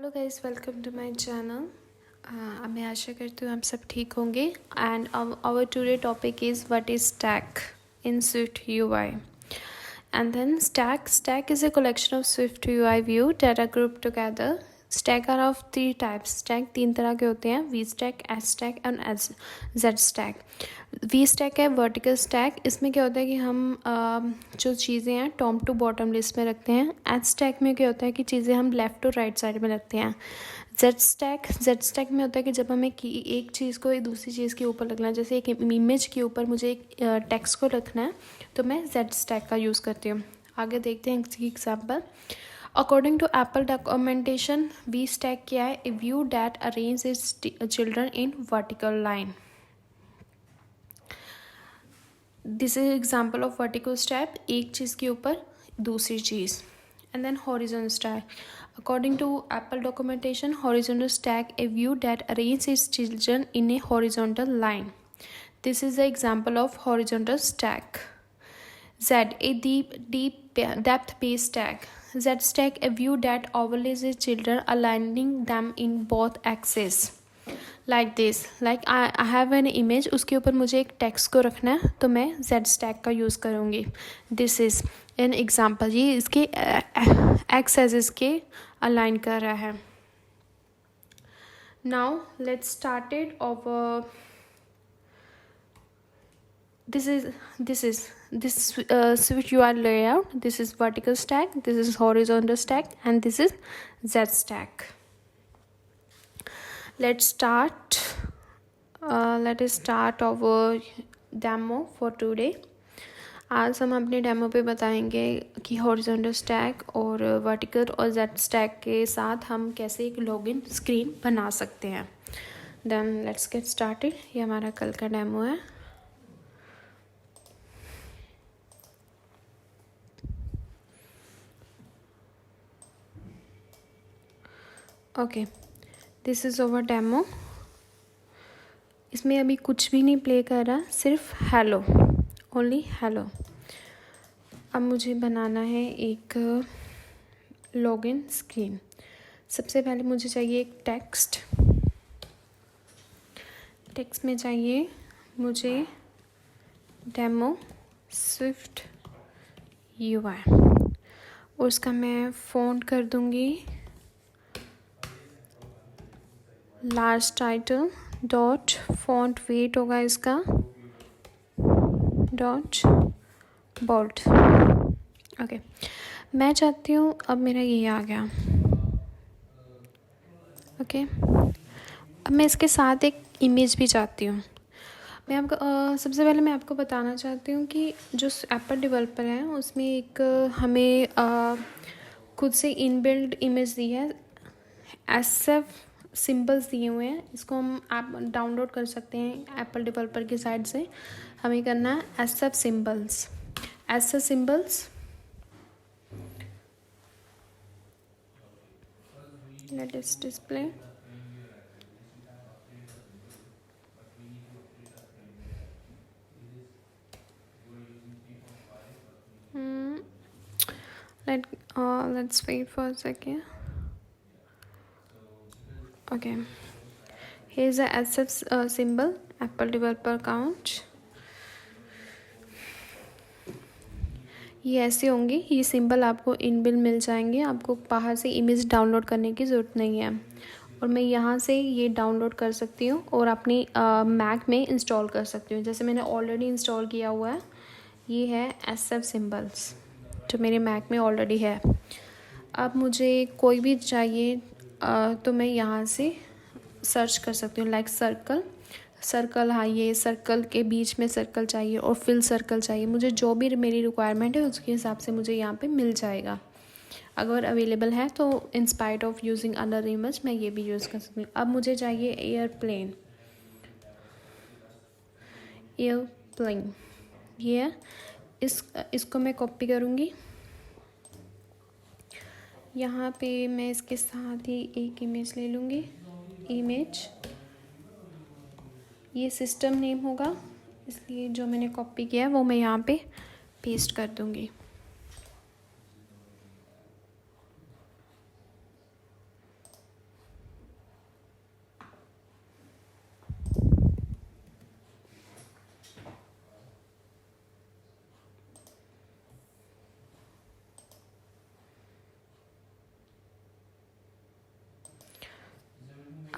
Hello guys, welcome to my channel. मैं आशा करती हूँ आप सब ठीक होंगे। And our today topic is what is stack in Swift UI. And then stack is a collection of Swift UI view that are grouped together. Stack are of three types. Stack तीन तरह के होते हैं: V stack, S stack and Z stack. V stack है vertical stack. इसमें क्या होता है कि हम जो चीज़ें हैं टॉप टू बॉटम लिस्ट में रखते हैं. S stack में क्या होता है कि चीज़ें हम लेफ़्ट टू राइट साइड में रखते हैं. Z stack में होता है कि जब हमें एक चीज़ को एक दूसरी चीज़ के ऊपर रखना है, जैसे एक इमेज के ऊपर मुझे एक टेक्स्ट को रखना है, तो मैं Z stack का यूज़ करती हूँ. आगे देखते हैं इसकी example. According to Apple documentation, V stack क्या है? A view that arrange its children in vertical line. This is example of vertical stack, एक चीज़ के ऊपर दूसरी चीज़. And then horizontal stack. According to Apple documentation, horizontal stack a view that arranges its children in a horizontal line. This is the example of horizontal stack. Z, a deep depth-based stack. Z stack a view that overlays its children, aligning them in both axes. Like this. Like I have an image, उसके ऊपर मुझे एक text को रखना है, तो मैं Z stack का यूज़ करूँगी. This is an example. ये इसके एक्स एक्सिस के अलाइन कर रहा है. Now let's started off this Swift UI layout. This is vertical stack, this is horizontal stack, and this is Z stack. Let us start our demo for today. आज हम अपने demo पे बताएंगे कि हॉरिजॉन्टल स्टैक और vertical और Z stack के साथ हम कैसे एक लॉगिन स्क्रीन बना सकते हैं. Then let's get started. ये हमारा कल का डेमो है. Okay, this is over demo. इसमें अभी कुछ भी नहीं प्ले कर रहा, सिर्फ हेलो, ओनली हेलो. अब मुझे बनाना है एक लॉगिन स्क्रीन. सबसे पहले मुझे चाहिए एक टेक्स्ट में चाहिए मुझे डेमो स्विफ्ट यूआई, और उसका मैं फ़ॉन्ट कर दूँगी large title dot font weight होगा इसका डॉट बोल्ड. ओके, मैं चाहती हूँ अब मेरा ये आ गया. ओके, अब मैं इसके साथ एक इमेज भी चाहती हूँ. मैं आपको सबसे पहले मैं आपको बताना चाहती हूँ कि जो एप्पल डेवलपर है उसमें एक हमें खुद से इनबिल्ट इमेज दी है. SF सिंबल्स दिए हुए हैं. इसको हम आप डाउनलोड कर सकते हैं एप्पल डेवलपर की साइट से. हमें करना है SF symbols. Let us display. Let's wait for a second. Okay, here's the SF symbol, Apple developer account. ये ऐसे होंगे. ये सिंबल आपको इनबिल्ट मिल जाएंगे. आपको बाहर से इमेज डाउनलोड करने की ज़रूरत नहीं है, और मैं यहाँ से ये डाउनलोड कर सकती हूँ और अपनी मैक में इंस्टॉल कर सकती हूँ. जैसे मैंने ऑलरेडी इंस्टॉल किया हुआ है. ये है SF सिंबल्स जो मेरे मैक में ऑलरेडी है. अब मुझे कोई भी चाहिए तो मैं यहाँ से सर्च कर सकती हूँ. Like circle. हाँ, ये सर्कल के बीच में सर्कल चाहिए और फिल सर्कल चाहिए. मुझे जो भी मेरी रिक्वायरमेंट है उसके हिसाब से मुझे यहाँ पे मिल जाएगा. अगर अवेलेबल है तो in spite of using other image मैं ये भी यूज़ कर सकती हूँ. अब मुझे चाहिए एयरप्लेन. ये है. इसको मैं कॉपी करूँगी. यहाँ पे मैं इसके साथ ही एक इमेज ले लूँगी. इमेज, ये सिस्टम नेम होगा, इसलिए जो मैंने कॉपी किया है वो मैं यहाँ पे पेस्ट कर दूँगी.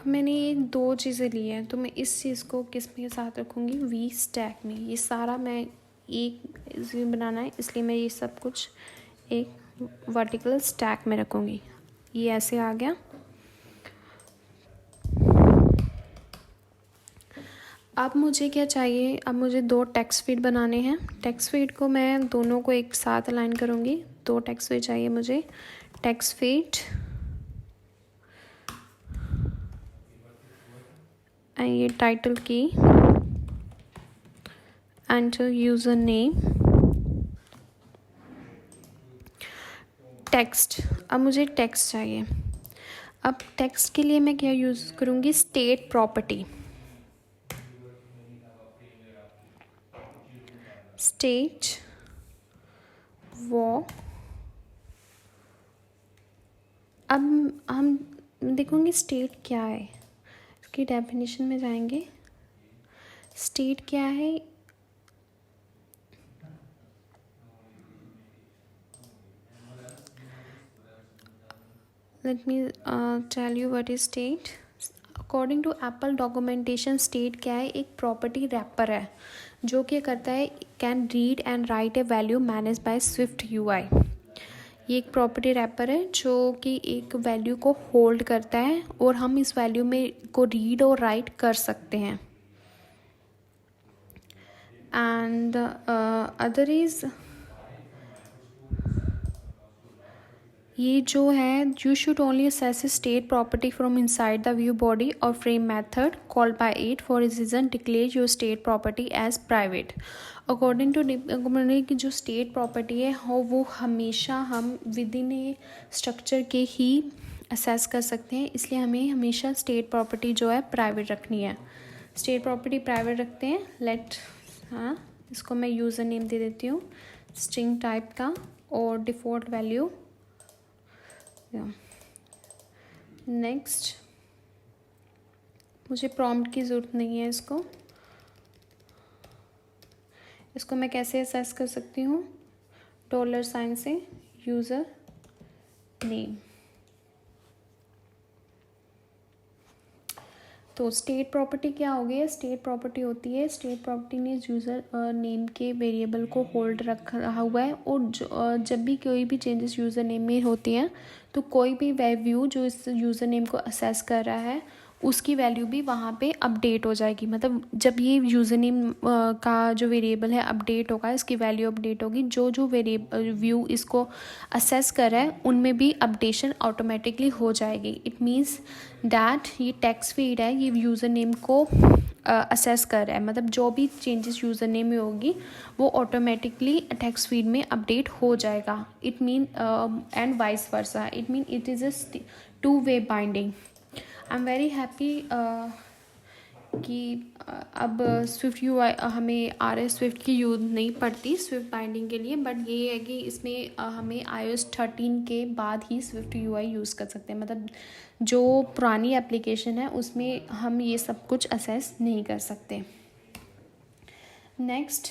अब मैंने ये दो चीज़ें ली हैं, तो मैं इस चीज़ को किस में साथ रखूँगी, वी स्टैक में। ये सारा मैं एक इसमें बनाना है, इसलिए मैं ये सब कुछ एक वर्टिकल स्टैक में रखूँगी। ये ऐसे आ गया। अब मुझे क्या चाहिए, अब मुझे दो टेक्स्ट फीड बनाने हैं। टेक्स्ट फीड को मैं दोनों को एक साथ अलाइन करूँगी। दो टेक्स्ट फीड चाहिए मुझे। टेक्स्ट फीड एंड ये टाइटल की एंटर यूज़र नेम टेक्स्ट। अब मुझे टेक्स्ट चाहिए। अब टेक्स्ट के लिए मैं क्या यूज़ करूँगी, स्टेट प्रॉपर्टी। स्टेट वो अब हम देखूँगी स्टेट क्या है, इसकी डेफिनेशन में जाएंगे। स्टेट क्या है, let me tell you what is state. According Apple documentation, state क्या है, एक प्रॉपर्टी रैपर है जो कि करता है can read and right A value manage by Swift UI. ये एक प्रॉपर्टी रैपर है जो कि एक वैल्यू को होल्ड करता है और हम इस वैल्यू में को रीड और राइट कर सकते हैं। एंड अदर इज़, ये जो है, you should only access state property from inside the view body और frame method called by it for reason declare your state property as private. According to की जो स्टेट प्रॉपर्टी है वो हमेशा हम विद इन ए स्ट्रक्चर के ही assess कर सकते हैं, इसलिए हमें हमेशा स्टेट प्रॉपर्टी जो है प्राइवेट रखनी है। स्टेट प्रॉपर्टी प्राइवेट रखते हैं। लेट इसको मैं यूज़र नेम दे देती हूँ स्ट्रिंग टाइप का और डिफ़ॉल्ट वैल्यू। नेक्स्ट, मुझे प्रॉम्प्ट की ज़रूरत नहीं है। इसको मैं कैसे असेस कर सकती हूँ, $साइन से यूज़र नेम। तो स्टेट प्रॉपर्टी क्या हो गई है, स्टेट प्रॉपर्टी होती है, स्टेट प्रॉपर्टी ने यूज़र नेम के वेरिएबल को होल्ड रखा हुआ है और जब भी कोई भी चेंजेस यूज़र नेम में होती हैं तो कोई भी वैल्यू जो इस यूज़र नेम को असेस कर रहा है उसकी वैल्यू भी वहाँ पे अपडेट हो जाएगी। मतलब जब ये यूज़र नेम का जो वेरिएबल है अपडेट होगा, इसकी वैल्यू अपडेट होगी, जो जो व्यू इसको असेस कर रहा है उनमें भी अपडेशन ऑटोमेटिकली हो जाएगी। इट मीन्स दैट ये टेक्स्ट फीड है, ये यूज़र नेम को असेस कर रहा है, मतलब जो भी चेंजेस यूज़र नेम में होगी वो ऑटोमेटिकली टेक्स्ट फीड में अपडेट हो जाएगा। It mean and vice versa, it mean it is a two way binding. I am very happy कि अब स्विफ्ट यूआई हमें RS स्विफ्ट की यूज़ नहीं पड़ती स्विफ्ट बाइंडिंग के लिए, बट ये है कि इसमें हमें iOS 13 के बाद ही स्विफ्ट यूआई यूज़ कर सकते हैं। मतलब जो पुरानी एप्लीकेशन है उसमें हम ये सब कुछ असेस नहीं कर सकते। नेक्स्ट,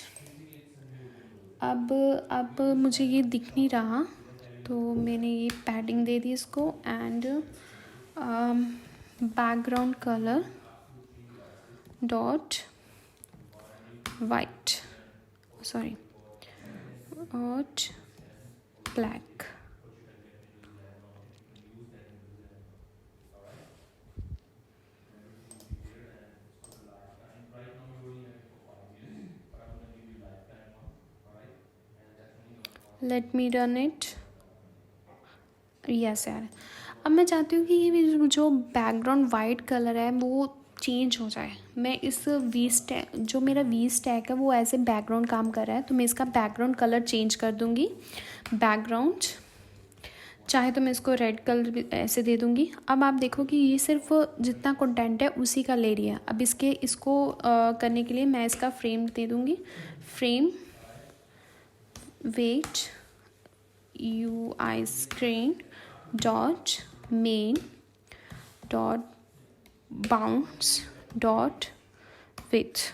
अब मुझे ये दिख नहीं रहा तो मैंने ये पैडिंग दे दी इसको and background color dot white, sorry, dot black. Let me run it. Yes यार, अब मैं चाहती हूँ कि ये जो बैकग्राउंड वाइट कलर है वो चेंज हो जाए। मैं इस वी स्टैक, जो मेरा वी स्टैक है वो ऐसे बैकग्राउंड काम कर रहा है, तो मैं इसका बैकग्राउंड कलर चेंज कर दूँगी। बैकग्राउंड चाहे तो मैं इसको रेड कलर ऐसे दे दूँगी। अब आप देखो कि ये सिर्फ जितना कंटेंट है उसी का ले रही है। अब इसको करने के लिए मैं इसका फ्रेम दे दूँगी। Frame wait UI screen dot main dot bounce dot width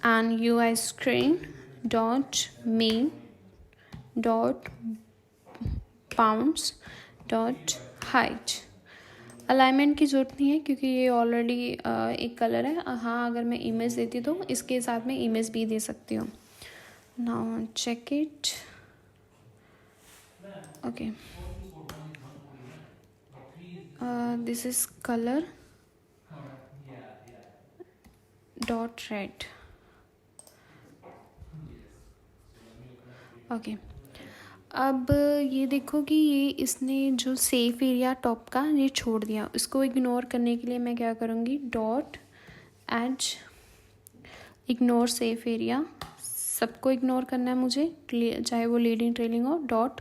and UI screen dot main dot bounce dot height। Alignment की ज़रूरत नहीं है क्योंकि ये ऑलरेडी एक कलर है। हाँ, अगर मैं इमेज देती तो इसके साथ में इमेज भी दे सकती हूँ। Now check it. Okay, this is colour dot red. Okay, अब ये देखो कि ये इसने जो सेफ एरिया टॉप का ये छोड़ दिया। इसको इग्नोर करने के लिए मैं क्या करूँगी, dot edge ignore safe area. सबको इग्नोर करना है मुझे, चाहे वो लीडिंग ट्रेलिंग हो। डॉट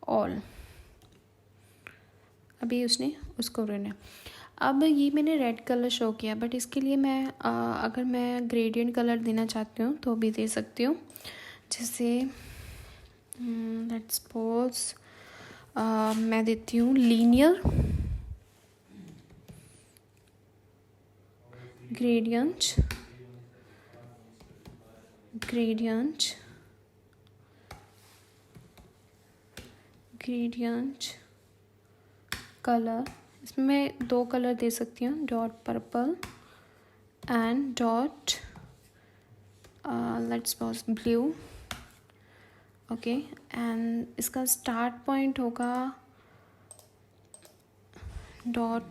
ऑल, अभी उसने उसको रहना। अब ये मैंने रेड कलर शो किया, बट इसके लिए मैं अगर मैं ग्रेडियंट कलर देना चाहती हूँ तो भी दे सकती हूँ। जैसे लेट्स सपोज मैं देती हूँ लीनियर ग्रेडियंट कलर। इसमें मैं 2 कलर दे सकती हूँ, dot purple and dot let's suppose blue. Okay, and इसका स्टार्ट पॉइंट होगा डॉट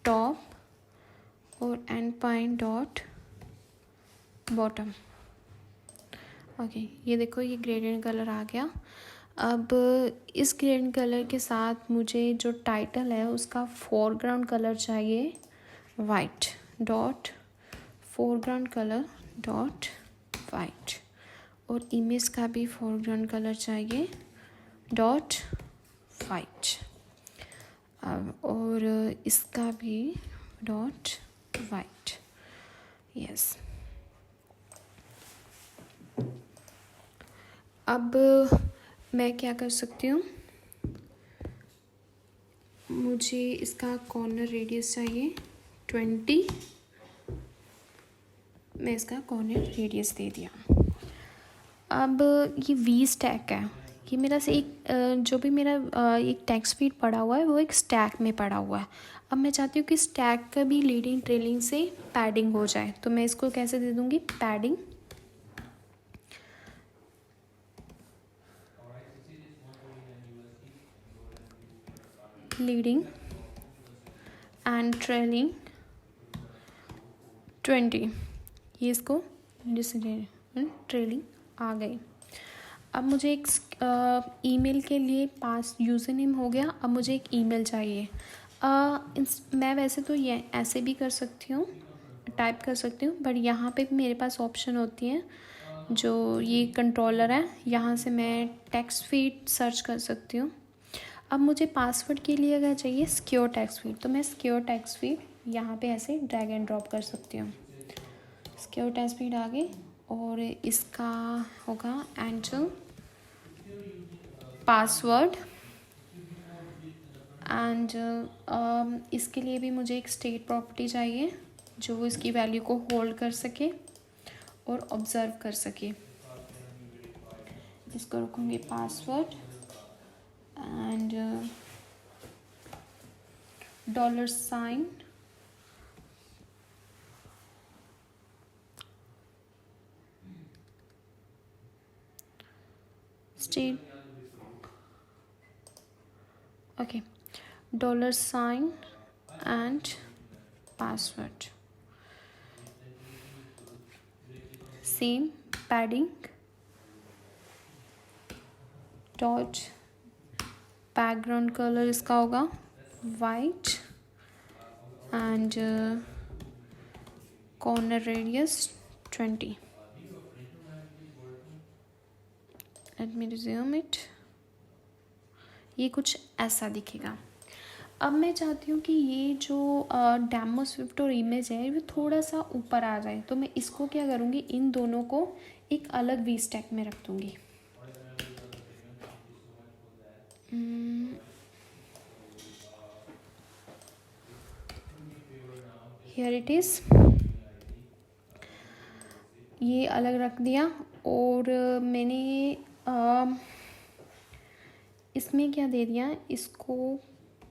टॉप और and point dot bottom. Okay, ये देखो ये ग्रेडियंट कलर आ गया। अब इस ग्रेडियंट कलर के साथ मुझे जो टाइटल है उसका फोरग्राउंड कलर चाहिए white. Dot foreground colour dot white, और इमेज का भी फोरग्राउंड कलर चाहिए डॉट वाइट, और इसका भी डॉट वाइट। यस, अब मैं क्या कर सकती हूँ, मुझे इसका कॉर्नर रेडियस चाहिए 20। मैं इसका कॉर्नर रेडियस दे दिया। अब ये वी स्टैक है, ये मेरा से एक जो भी मेरा एक टेक्स्ट फीड पड़ा हुआ है वो एक स्टैक में पड़ा हुआ है। अब मैं चाहती हूँ कि स्टैक का भी लीडिंग ट्रेलिंग से पैडिंग हो जाए, तो मैं इसको कैसे दे दूँगी, पैडिंग लीडिंग एंड ट्रेलिंग 20। ये इसको ट्रेलिंग आ गई। अब मुझे एक ईमेल के लिए पास यूज़र नेम हो गया। अब मुझे एक ईमेल चाहिए। मैं वैसे तो ये ऐसे भी कर सकती हूँ, टाइप कर सकती हूँ, बट यहाँ पे मेरे पास ऑप्शन होती है। जो ये कंट्रोलर है, यहाँ से मैं टेक्स्ट फीड सर्च कर सकती हूँ। अब मुझे पासवर्ड के लिए अगर चाहिए सिक्योर टेक्स्ट फीड, तो मैं सिक्योर टेक्स्ट फीड यहाँ पे ऐसे ड्रैग एंड ड्रॉप कर सकती हूँ। सिक्योर टेक्स्ट फीड आ गई, और इसका होगा एंटर पासवर्ड। एंड इसके लिए भी मुझे एक स्टेट प्रॉपर्टी चाहिए जो इसकी वैल्यू को होल्ड कर सके और ऑब्जर्व कर सके। इसको रखूँगी password and $, state, okay, $, and password, same padding dot background colour इसका होगा white and corner radius 20। Let me resume it. ये कुछ ऐसा दिखेगा। अब मैं चाहती हूँ कि ये जो डेमो स्विफ्ट और इमेज है वो थोड़ा सा ऊपर आ जाए, तो मैं इसको क्या करूँगी, इन दोनों को एक अलग वी स्टैक में रख दूँगी। हियर इट इज़, ये अलग रख दिया। और मैंने इसमें क्या दे दिया, इसको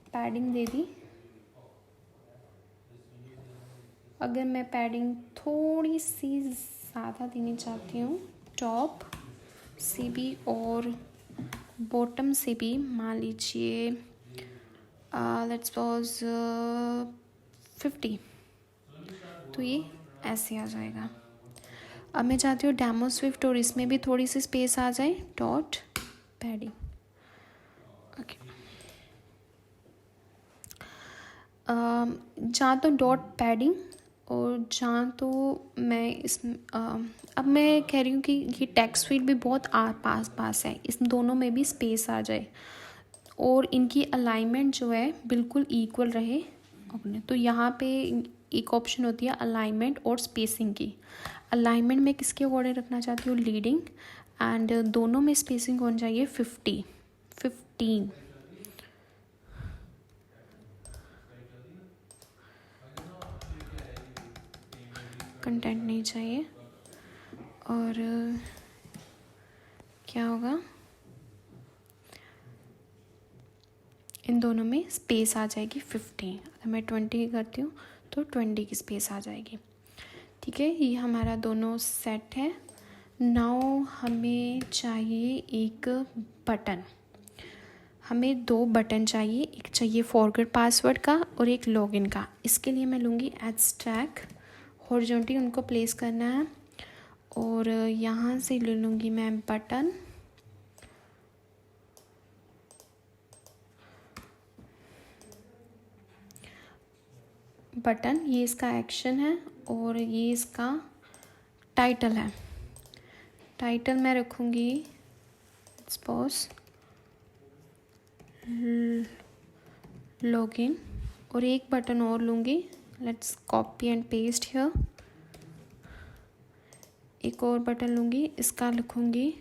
पैडिंग दे दी अगर मैं पैडिंग थोड़ी सी ज़्यादा देनी चाहती हूँ, टॉप से भी और बॉटम से भी, मान लीजिए लेट्स सपोज 50, तो ये ऐसे आ जाएगा। अब मैं चाहती हूँ डेमो स्विफ्ट और इसमें भी थोड़ी सी स्पेस आ जाए, डॉट पैडिंग। ओके, जहाँ तो डॉट पैडिंग और जहाँ तो मैं इस अब मैं कह रही हूँ कि ये टेक्स्ट फील्ड भी बहुत पास है, इस दोनों में भी स्पेस आ जाए और इनकी अलाइनमेंट जो है बिल्कुल इक्वल रहे अपने। तो यहाँ पे एक ऑप्शन होती है अलाइनमेंट और स्पेसिंग की। अलाइनमेंट में किसके अकॉर्डिंग रखना चाहती हूँ, लीडिंग, एंड दोनों में स्पेसिंग होनी चाहिए 15। कंटेंट नहीं चाहिए। और क्या होगा, इन दोनों में स्पेस आ जाएगी 15। अगर मैं 20 करती हूँ तो 20 की स्पेस आ जाएगी। ठीक है, ये हमारा दोनों सेट है। नाउ हमें चाहिए एक बटन। हमें 2 बटन चाहिए, एक चाहिए फॉरगेट पासवर्ड का और एक लॉगिन का। इसके लिए मैं लूँगी एड स्टैक, हॉरिजॉन्टली उनको प्लेस करना है और यहाँ से ले लूँगी मैं बटन, ये इसका एक्शन है और ये इसका टाइटल है। टाइटल मैं रखूँगी सपोज लॉगिन, और एक बटन और लूँगी, let's copy and paste here. एक और बटन लूँगी, इसका लिखूँगी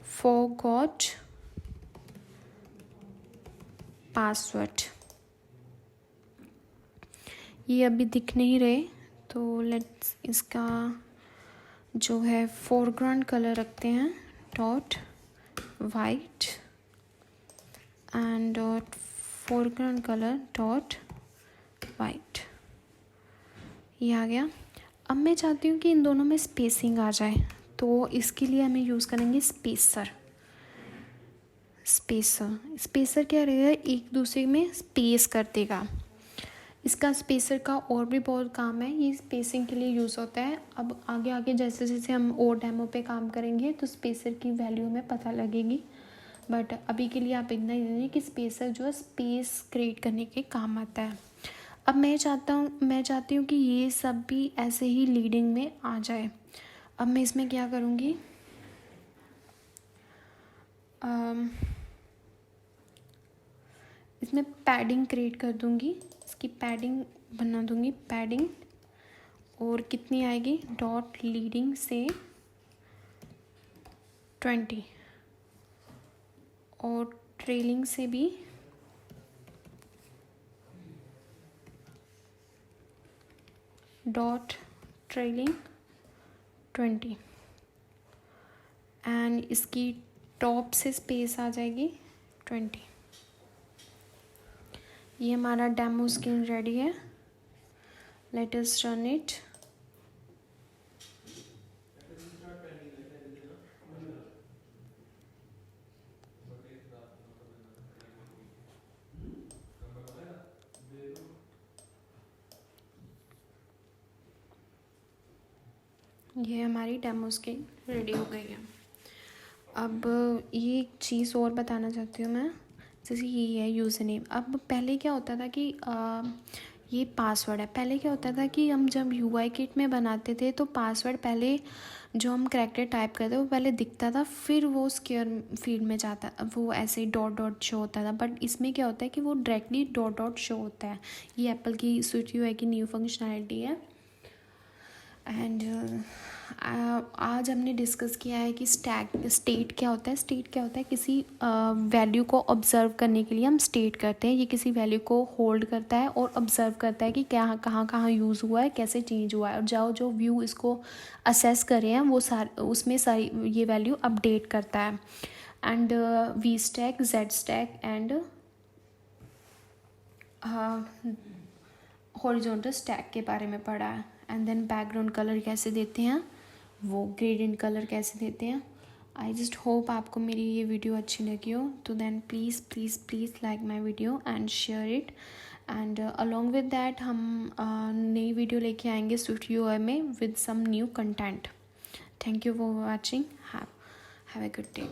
फॉरगॉट पासवर्ड। ये अभी दिख नहीं रहे तो लेट्स इसका जो है फोरग्राउंड कलर रखते हैं dot white and dot foreground colour dot white. ये आ गया। अब मैं चाहती हूँ कि इन दोनों में स्पेसिंग आ जाए, तो इसके लिए हमें यूज़ करेंगे स्पेसर। स्पेसर क्या रहेगा, एक दूसरे में स्पेस कर देगा। इसका स्पेसर का और भी बहुत काम है, ये स्पेसिंग के लिए यूज़ होता है। अब आगे आगे जैसे जैसे हम और डेमो पे काम करेंगे तो स्पेसर की वैल्यू हमें पता लगेगी, बट अभी के लिए आप इतना ही जानिए कि स्पेसर जो है स्पेस क्रिएट करने के काम आता है। अब मैं चाहती हूँ कि ये सब भी ऐसे ही लीडिंग में आ जाए। अब मैं इसमें क्या करूँगी, इसमें पैडिंग क्रिएट कर दूँगी, इसकी पैडिंग बना दूँगी, पैडिंग, और कितनी आएगी, डॉट लीडिंग से 20 और ट्रेलिंग से भी डॉट ट्रेलिंग 20 एंड इसकी टॉप से स्पेस आ जाएगी 20। ये हमारा डेमो स्क्रीन रेडी है, लेट अस रन इट। ये हमारी डेमो स्क्रीन रेडी हो गई है। अब ये एक चीज़ और बताना चाहती हूँ मैं, जैसे ये है यूज़र नेम। अब पहले क्या होता था कि ये पासवर्ड है। पहले क्या होता था कि हम जब UI किट में बनाते थे तो पासवर्ड पहले जो हम करैक्टर टाइप करते वो पहले दिखता था, फिर वो स्क्वायर फील्ड में जाता, वो ऐसे डॉट डॉट शो होता था। बट इसमें क्या होता है कि वो डायरेक्टली डॉट डॉट शो होता है। ये एप्पल की स्विफ्ट UI की न्यू फंक्शनैलिटी है। एंड आज हमने डिस्कस किया है कि स्टेट क्या होता है। स्टेट क्या होता है, किसी वैल्यू को ऑब्ज़र्व करने के लिए हम स्टेट करते हैं। ये किसी वैल्यू को होल्ड करता है और ऑब्ज़र्व करता है कि क्या कहाँ यूज़ हुआ है, कैसे चेंज हुआ है, और जो व्यू इसको असेस कर रहे हैं वो उसमें सारी ये वैल्यू अपडेट करता है। And V stack, Z stack and horizontal stack के बारे में पढ़ा है। एंड देन बैकग्राउंड कलर कैसे देते हैं, वो ग्रेडियंट कलर कैसे देते हैं। आई जस्ट होप आपको मेरी ये वीडियो अच्छी लगी हो, तो then please please please like my video and share it. And along with that हम नई वीडियो लेके आएंगे स्विफ्ट यूआई में with some new content. Thank you for watching. Have a good day.